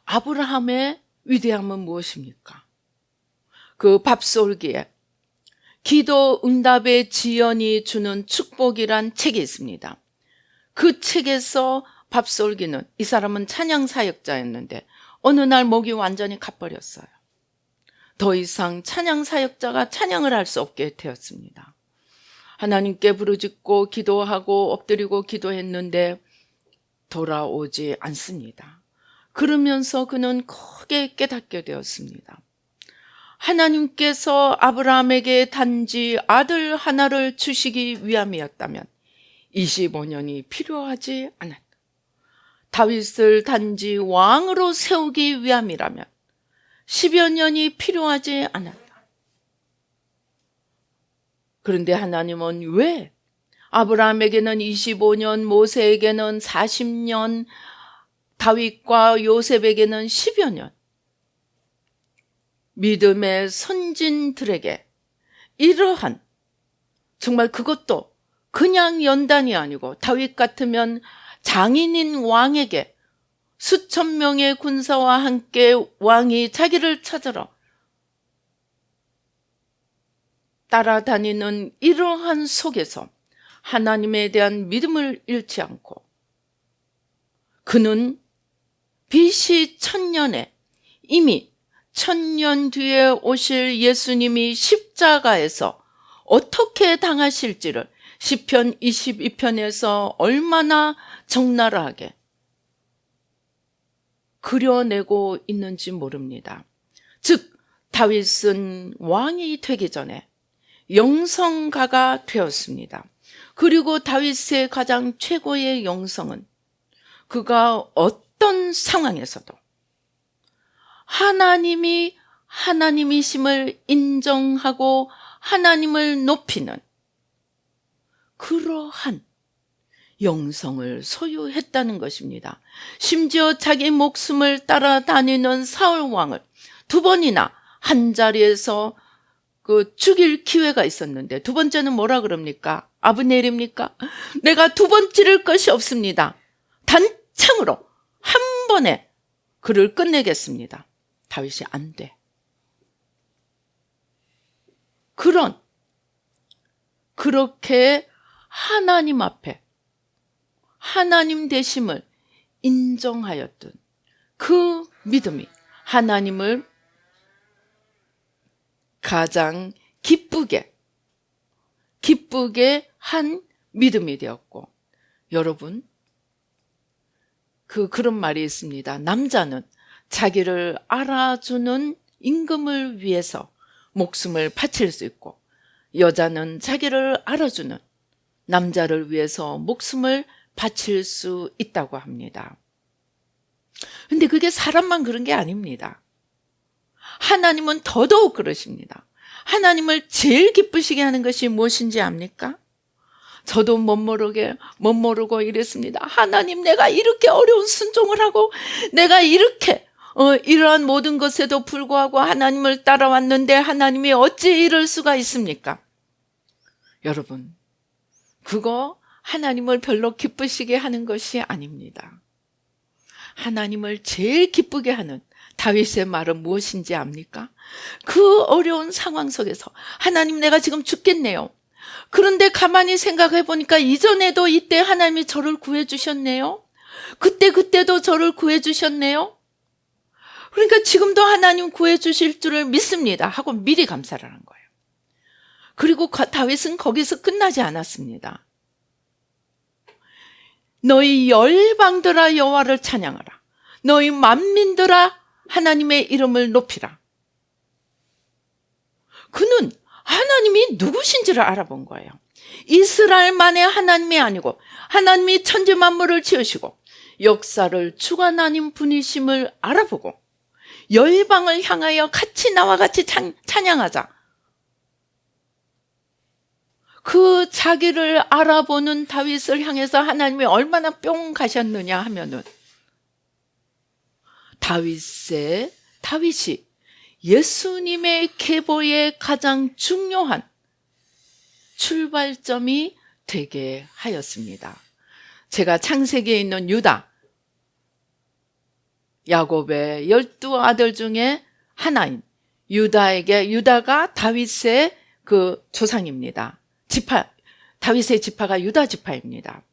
아브라함의 위대함은 무엇입니까? 그 밥솔기에 기도 응답의 지연이 주는 축복이란 책이 있습니다. 그 책에서 밥솔기는, 이 사람은 찬양 사역자였는데 어느 날 목이 완전히 가버렸어요. 더 이상 찬양 사역자가 찬양을 할 수 없게 되었습니다. 하나님께 부르짖고 기도하고 엎드리고 기도했는데 돌아오지 않습니다. 그러면서 그는 크게 깨닫게 되었습니다. 하나님께서 아브라함에게 단지 아들 하나를 주시기 위함이었다면 25년이 필요하지 않았다. 다윗을 단지 왕으로 세우기 위함이라면 10여 년이 필요하지 않았다. 그런데 하나님은 왜 아브라함에게는 25년, 모세에게는 40년, 다윗과 요셉에게는 10여 년, 믿음의 선진들에게 이러한, 정말 그것도 그냥 연단이 아니고 다윗 같으면 장인인 왕에게 수천 명의 군사와 함께 왕이 자기를 찾으러 따라다니는 이러한 속에서 하나님에 대한 믿음을 잃지 않고 그는 BC 1000년에 이미 1000년 뒤에 오실 예수님이 십자가에서 어떻게 당하실지를 시편 22편에서 얼마나 적나라하게 그려내고 있는지 모릅니다. 즉 다윗은 왕이 되기 전에 영성가가 되었습니다. 그리고 다윗의 가장 최고의 영성은 그가 어떤 상황에서도 하나님이 하나님이심을 인정하고 하나님을 높이는 그러한 영성을 소유했다는 것입니다. 심지어 자기 목숨을 따라다니는 사울 왕을 2번이나 한 자리에서 죽일 기회가 있었는데 2번째는 뭐라 그럽니까? 아브넬입니까? 내가 2번 찌를 것이 없습니다. 단창으로 한 번에 그를 끝내겠습니다. 다윗이 안 돼. 그렇게 하나님 앞에 하나님 되심을 인정하였던 그 믿음이 하나님을 가장 기쁘게 한 믿음이 되었고, 여러분, 그런 말이 있습니다. 남자는 자기를 알아주는 임금을 위해서 목숨을 바칠 수 있고, 여자는 자기를 알아주는 남자를 위해서 목숨을 바칠 수 있다고 합니다. 근데 그게 사람만 그런 게 아닙니다. 하나님은 더더욱 그러십니다. 하나님을 제일 기쁘시게 하는 것이 무엇인지 압니까? 저도 못 모르고 이랬습니다. 하나님, 내가 이렇게 어려운 순종을 하고 내가 이렇게 이러한 모든 것에도 불구하고 하나님을 따라왔는데 하나님이 어찌 이럴 수가 있습니까? 여러분, 그거 하나님을 별로 기쁘시게 하는 것이 아닙니다. 하나님을 제일 기쁘게 하는 다윗의 말은 무엇인지 압니까? 그 어려운 상황 속에서 하나님, 내가 지금 죽겠네요. 그런데 가만히 생각해 보니까 이전에도 이때 하나님이 저를 구해주셨네요. 그때도 저를 구해주셨네요. 그러니까 지금도 하나님 구해주실 줄을 믿습니다 하고 미리 감사를 한 거예요. 그리고 다윗은 거기서 끝나지 않았습니다. 너희 열방들아 여호와를 찬양하라. 너희 만민들아 하나님의 이름을 높이라. 그는 하나님이 누구신지를 알아본 거예요. 이스라엘만의 하나님이 아니고 하나님이 천지 만물을 지으시고 역사를 주관하는 분이심을 알아보고 열방을 향하여 나와 같이 찬양하자. 그 자기를 알아보는 다윗을 향해서 하나님이 얼마나 뿅 가셨느냐 하면은 다윗이 예수님의 계보의 가장 중요한 출발점이 되게 하였습니다. 제가 창세기에 있는 유다, 야곱의 12아들 중에 하나인 유다가 다윗의 그 조상입니다. 다윗의 지파가 유다 지파입니다.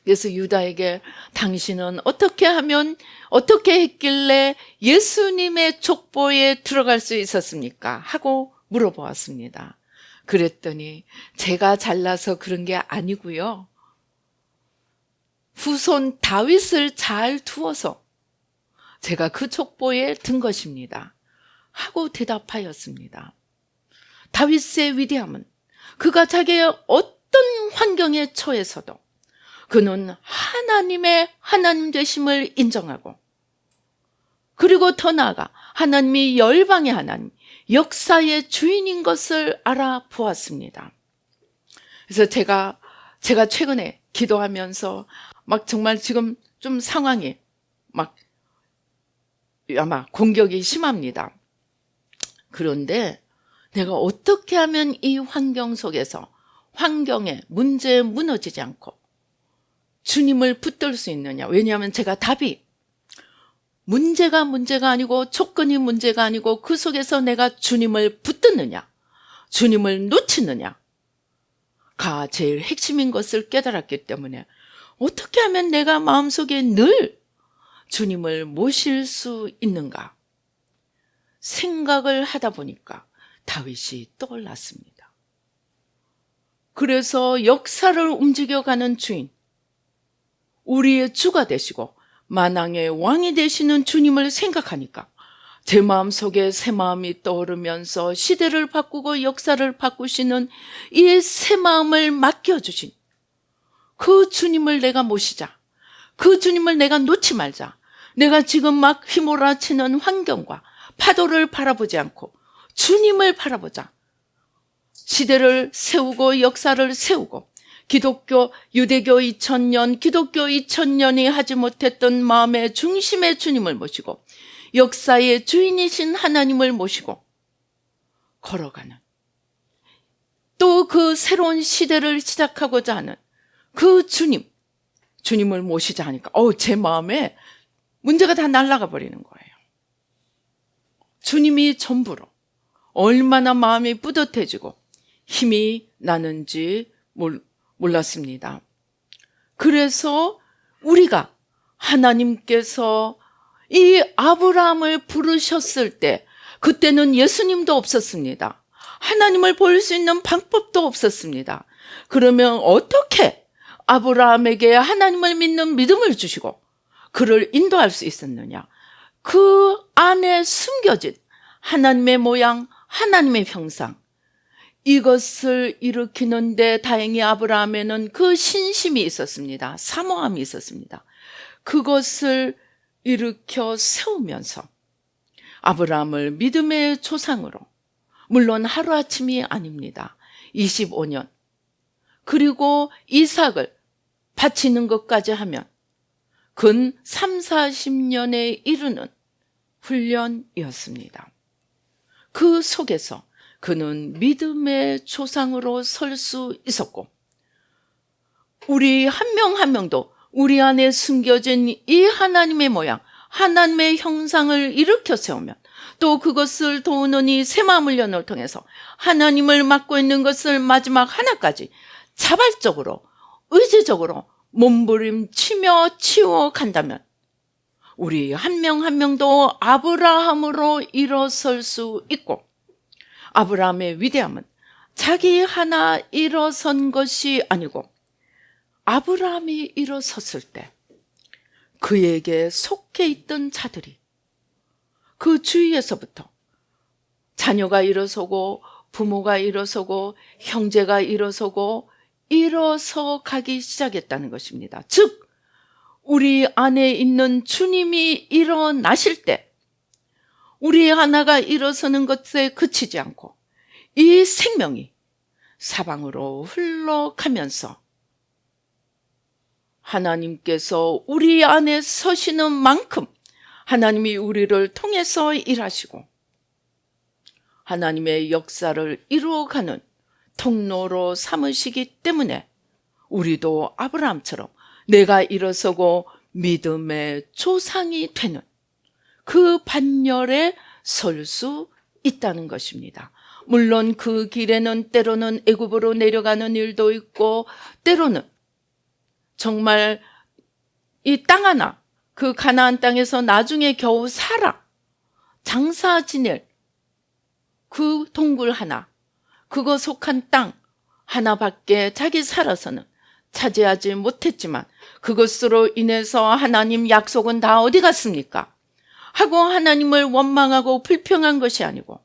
그래서 유다에게 당신은 어떻게 했길래 예수님의 족보에 들어갈 수 있었습니까? 하고 물어보았습니다. 그랬더니 제가 잘나서 그런 게 아니고요. 후손 다윗을 잘 두어서 제가 그 족보에 든 것입니다. 하고 대답하였습니다. 다윗의 위대함은 그가 자기의 어떤 환경에 처해서도 그는 하나님 되심을 인정하고, 그리고 더 나아가 하나님이 열방의 하나님, 역사의 주인인 것을 알아보았습니다. 그래서 제가 최근에 기도하면서 막 정말 지금 좀 상황이 막 아마 공격이 심합니다. 그런데 내가 어떻게 하면 이 환경 속에서 환경에 문제에 무너지지 않고 주님을 붙들 수 있느냐. 왜냐하면 제가 답이 문제가 아니고 조건이 문제가 아니고 그 속에서 내가 주님을 붙드느냐, 주님을 놓치느냐가 제일 핵심인 것을 깨달았기 때문에 어떻게 하면 내가 마음속에 늘 주님을 모실 수 있는가 생각을 하다 보니까 다윗이 떠올랐습니다. 그래서 역사를 움직여가는 주인, 우리의 주가 되시고 만왕의 왕이 되시는 주님을 생각하니까 제 마음속에 새 마음이 떠오르면서 시대를 바꾸고 역사를 바꾸시는 이 새 마음을 맡겨주신 그 주님을 내가 모시자. 그 주님을 내가 놓지 말자. 내가 지금 막 휘몰아치는 환경과 파도를 바라보지 않고 주님을 바라보자. 시대를 세우고 역사를 세우고 유대교 2000년, 기독교 2000년이 하지 못했던 마음의 중심의 주님을 모시고 역사의 주인이신 하나님을 모시고 걸어가는, 또 그 새로운 시대를 시작하고자 하는 그 주님을 모시자 하니까 제 마음에 문제가 다 날아가 버리는 거예요. 주님이 전부로 얼마나 마음이 뿌듯해지고 힘이 나는지 몰랐습니다. 그래서 우리가 하나님께서 이 아브라함을 부르셨을 때 그때는 예수님도 없었습니다. 하나님을 볼 수 있는 방법도 없었습니다. 그러면 어떻게 아브라함에게 하나님을 믿는 믿음을 주시고 그를 인도할 수 있었느냐? 그 안에 숨겨진 하나님의 모양, 하나님의 형상, 이것을 일으키는데 다행히 아브라함에는 그 신심이 있었습니다. 사모함이 있었습니다. 그것을 일으켜 세우면서 아브라함을 믿음의 조상으로, 물론 하루아침이 아닙니다. 25년, 그리고 이삭을 바치는 것까지 하면 근 30-40년에 이르는 훈련이었습니다. 그 속에서 그는 믿음의 조상으로 설 수 있었고, 우리 한 명 한 명도 우리 안에 숨겨진 이 하나님의 모양, 하나님의 형상을 일으켜 세우면, 또 그것을 도우는 이 새마음 훈련을 통해서 하나님을 맡고 있는 것을 마지막 하나까지 자발적으로, 의지적으로 몸부림치며 치워간다면 우리 한 명 한 명도 아브라함으로 일어설 수 있고, 아브라함의 위대함은 자기 하나 일어선 것이 아니고 아브라함이 일어섰을 때 그에게 속해 있던 자들이 그 주위에서부터 자녀가 일어서고 부모가 일어서고 형제가 일어서고 일어서 가기 시작했다는 것입니다. 즉 우리 안에 있는 주님이 일어나실 때 우리 하나가 일어서는 것에 그치지 않고 이 생명이 사방으로 흘러가면서 하나님께서 우리 안에 서시는 만큼 하나님이 우리를 통해서 일하시고 하나님의 역사를 이루어가는 통로로 삼으시기 때문에 우리도 아브라함처럼 내가 일어서고 믿음의 조상이 되는 그 반열에 설 수 있다는 것입니다. 물론 그 길에는 때로는 애굽으로 내려가는 일도 있고, 때로는 정말 이 땅 하나, 그 가나안 땅에서 나중에 겨우 살아 장사 지낼 그 동굴 하나, 그거 속한 땅 하나밖에 자기 살아서는 차지하지 못했지만 그것으로 인해서 하나님 약속은 다 어디 갔습니까? 하고 하나님을 원망하고 불평한 것이 아니고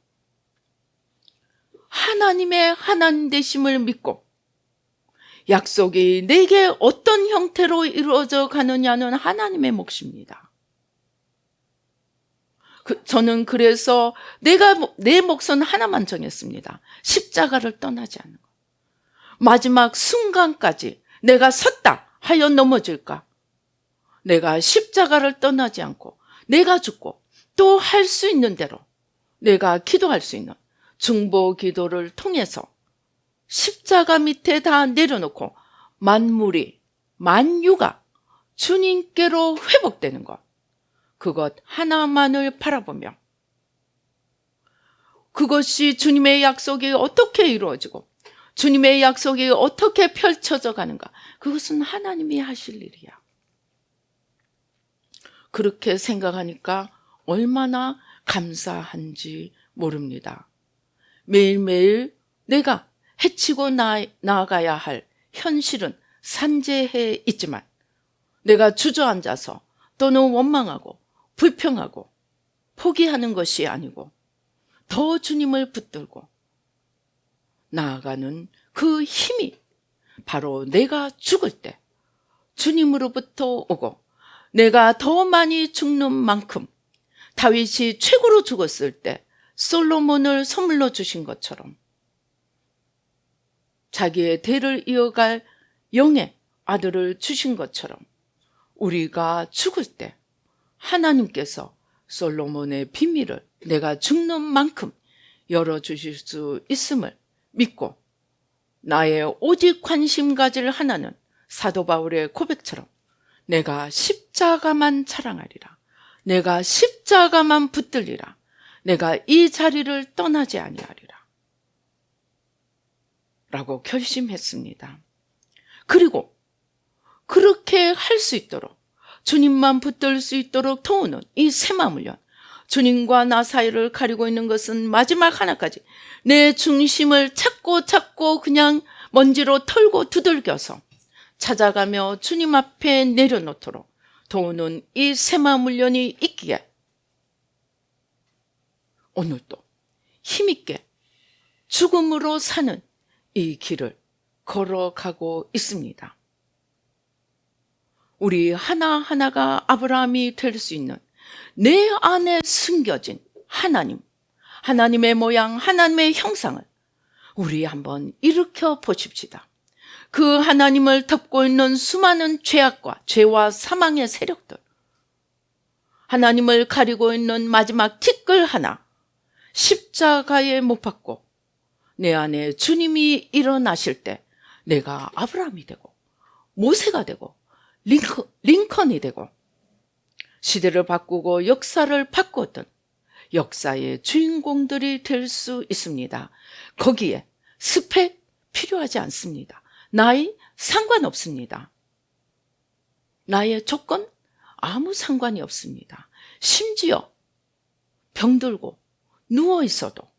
하나님의 하나님 되심을 믿고 약속이 내게 어떤 형태로 이루어져 가느냐는 하나님의 몫입니다. 저는 그래서 내 몫은 하나만 정했습니다. 십자가를 떠나지 않는 것. 마지막 순간까지 내가 섰다 하여 넘어질까? 내가 십자가를 떠나지 않고 내가 죽고 또 할 수 있는 대로 내가 기도할 수 있는 중보 기도를 통해서 십자가 밑에 다 내려놓고 만유가 주님께로 회복되는 것, 그것 하나만을 바라보며 그것이 주님의 약속이 어떻게 이루어지고 주님의 약속이 어떻게 펼쳐져 가는가, 그것은 하나님이 하실 일이야. 그렇게 생각하니까 얼마나 감사한지 모릅니다. 매일매일 내가 해치고 나아가야 할 현실은 산재해 있지만 내가 주저앉아서 또는 원망하고 불평하고 포기하는 것이 아니고 더 주님을 붙들고 나아가는 그 힘이 바로 내가 죽을 때 주님으로부터 오고, 내가 더 많이 죽는 만큼 다윗이 최고로 죽었을 때 솔로몬을 선물로 주신 것처럼 자기의 대를 이어갈 영의 아들을 주신 것처럼 우리가 죽을 때 하나님께서 솔로몬의 비밀을 내가 죽는 만큼 열어주실 수 있음을 믿고 나의 오직 관심 가질 하나는 사도 바울의 고백처럼 내가 십자가만 자랑하리라, 내가 십자가만 붙들리라, 내가 이 자리를 떠나지 아니하리라 라고 결심했습니다. 그리고 그렇게 할 수 있도록, 주님만 붙들 수 있도록 도우는 이 새마음훈련, 주님과 나 사이를 가리고 있는 것은 마지막 하나까지 내 중심을 찾고 그냥 먼지로 털고 두들겨서 찾아가며 주님 앞에 내려놓도록 도우는 이 새마음훈련이 있기에 오늘도 힘있게 죽음으로 사는 이 길을 걸어가고 있습니다. 우리 하나하나가 아브라함이 될 수 있는 내 안에 숨겨진 하나님, 하나님의 모양, 하나님의 형상을 우리 한번 일으켜 보십시다. 그 하나님을 덮고 있는 수많은 죄와 사망의 세력들, 하나님을 가리고 있는 마지막 티끌 하나, 십자가에 못 박고 내 안에 주님이 일어나실 때 내가 아브라함이 되고 모세가 되고 링컨이 되고 시대를 바꾸고 역사를 바꾸었던 역사의 주인공들이 될 수 있습니다. 거기에 스펙 필요하지 않습니다. 나이 상관없습니다. 나의 조건 아무 상관이 없습니다. 심지어 병들고 누워 있어도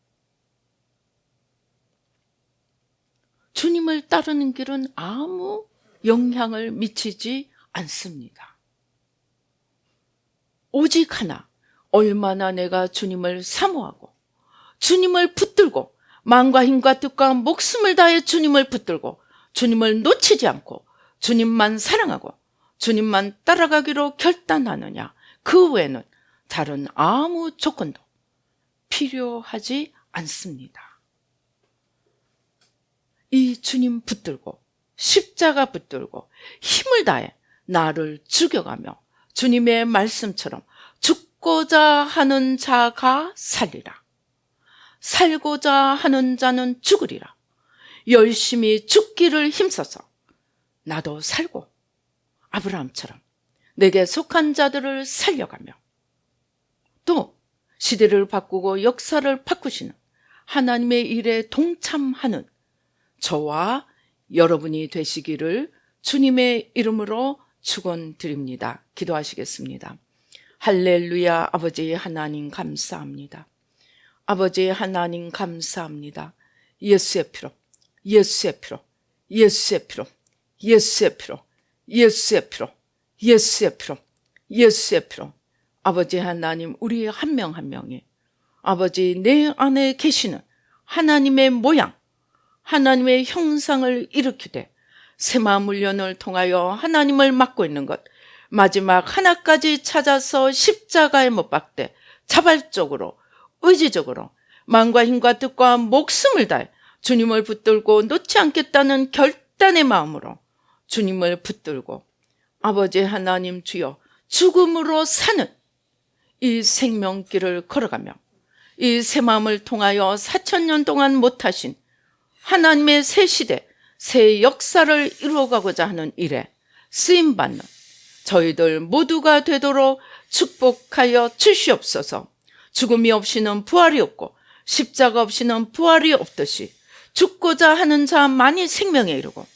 주님을 따르는 길은 아무 영향을 미치지 않습니다. 오직 하나, 얼마나 내가 주님을 사모하고 주님을 붙들고 마음과 힘과 뜻과 목숨을 다해 주님을 붙들고 주님을 놓치지 않고 주님만 사랑하고 주님만 따라가기로 결단하느냐, 그 외에는 다른 아무 조건도 필요하지 않습니다. 이 주님 붙들고 십자가 붙들고 힘을 다해 나를 죽여가며 주님의 말씀처럼 죽고자 하는 자가 살리라, 살고자 하는 자는 죽으리라. 열심히 죽기를 힘써서 나도 살고 아브라함처럼 내게 속한 자들을 살려가며 또 시대를 바꾸고 역사를 바꾸시는 하나님의 일에 동참하는 저와 여러분이 되시기를 주님의 이름으로 축원드립니다. 기도하시겠습니다. 할렐루야. 아버지 하나님 감사합니다. 아버지 하나님 감사합니다. 예수의 피로, 예수의 피로, 예수의 피로, 예수의 피로, 예수의 피로, 예수의 피로, 예수의 피로. 아버지 하나님, 우리 한 명 한 명이 아버지 내 안에 계시는 하나님의 모양, 하나님의 형상을 일으키되 새마음 훈련을 통하여 하나님을 맡고 있는 것, 마지막 하나까지 찾아서 십자가에 못 박되 자발적으로 의지적으로 마음과 힘과 뜻과 목숨을 다해 주님을 붙들고 놓지 않겠다는 결단의 마음으로 주님을 붙들고 아버지 하나님 주여 죽음으로 사는 이 생명길을 걸어가며 이 새 마음을 통하여 4000년 동안 못하신 하나님의 새 시대, 새 역사를 이루어가고자 하는 일에 쓰임받는 저희들 모두가 되도록 축복하여 주시옵소서. 죽음이 없이는 부활이 없고 십자가 없이는 부활이 없듯이 죽고자 하는 자만이 생명에 이르고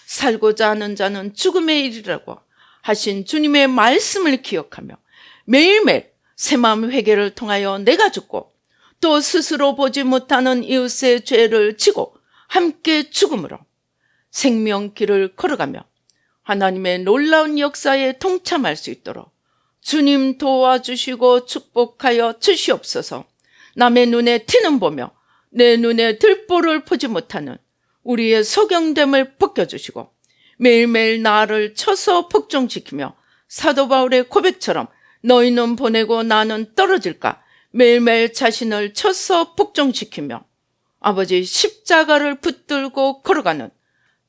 살고자 하는 자는 죽음에 이르라고 하신 주님의 말씀을 기억하며 매일매일 새마음 회개를 통하여 내가 죽고 또 스스로 보지 못하는 이웃의 죄를 지고 함께 죽음으로 생명길을 걸어가며 하나님의 놀라운 역사에 동참할 수 있도록 주님 도와주시고 축복하여 주시옵소서. 남의 눈에 티는 보며 내 눈에 들보를 보지 못하는 우리의 소경됨을 벗겨주시고 매일매일 나를 쳐서 복종시키며 사도 바울의 고백처럼 너희는 보내고 나는 떨어질까 매일매일 자신을 쳐서 복종시키며 아버지 십자가를 붙들고 걸어가는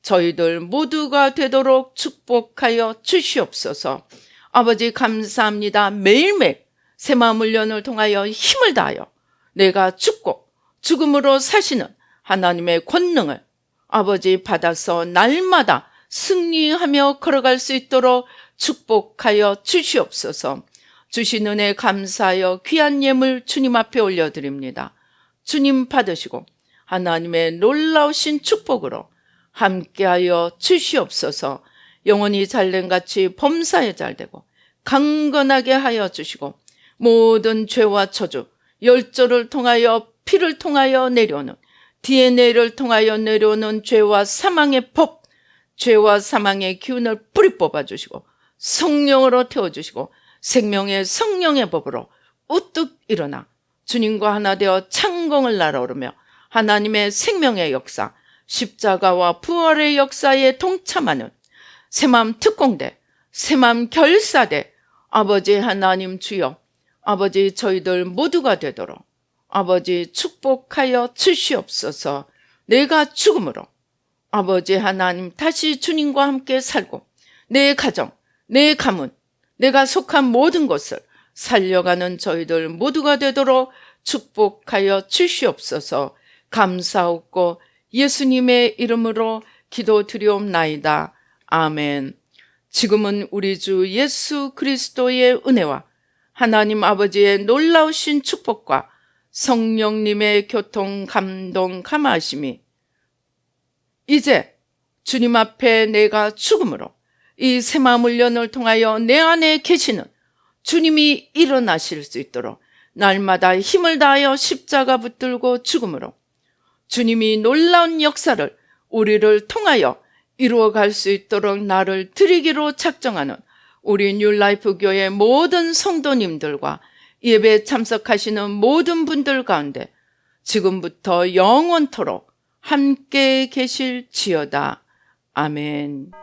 저희들 모두가 되도록 축복하여 주시옵소서. 아버지 감사합니다. 매일매일 새마음 훈련을 통하여 힘을 다하여 내가 죽고 죽음으로 사시는 하나님의 권능을 아버지 받아서 날마다 승리하며 걸어갈 수 있도록 축복하여 주시옵소서. 주신 은혜 감사하여 귀한 예물 주님 앞에 올려드립니다. 주님 받으시고 하나님의 놀라우신 축복으로 함께하여 주시옵소서. 영원히 잘된같이 범사에 잘되고 강건하게 하여 주시고 모든 죄와 저주, 열조를 통하여 피를 통하여 내려오는 DNA를 통하여 내려오는 죄와 사망의 법, 죄와 사망의 기운을 뿌리 뽑아주시고 성령으로 태워주시고 생명의 성령의 법으로 우뚝 일어나 주님과 하나 되어 창공을 날아오르며 하나님의 생명의 역사, 십자가와 부활의 역사에 동참하는 새마음 특공대, 새마음 결사대, 아버지 하나님 주여, 아버지 저희들 모두가 되도록 아버지 축복하여 주시옵소서. 내가 죽음으로 아버지 하나님 다시 주님과 함께 살고 내 가정, 내 가문, 내가 속한 모든 것을 살려가는 저희들 모두가 되도록 축복하여 주시옵소서. 감사하고 예수님의 이름으로 기도드리옵나이다. 아멘. 지금은 우리 주 예수 그리스도의 은혜와 하나님 아버지의 놀라우신 축복과 성령님의 교통, 감동, 감화하심이 이제 주님 앞에 내가 죽음으로 이 새마음 훈련을 통하여 내 안에 계시는 주님이 일어나실 수 있도록 날마다 힘을 다하여 십자가 붙들고 죽음으로 주님이 놀라운 역사를 우리를 통하여 이루어갈 수 있도록 나를 드리기로 작정하는 우리 뉴라이프 교회 모든 성도님들과 예배에 참석하시는 모든 분들 가운데 지금부터 영원토록 함께 계실지어다. 아멘.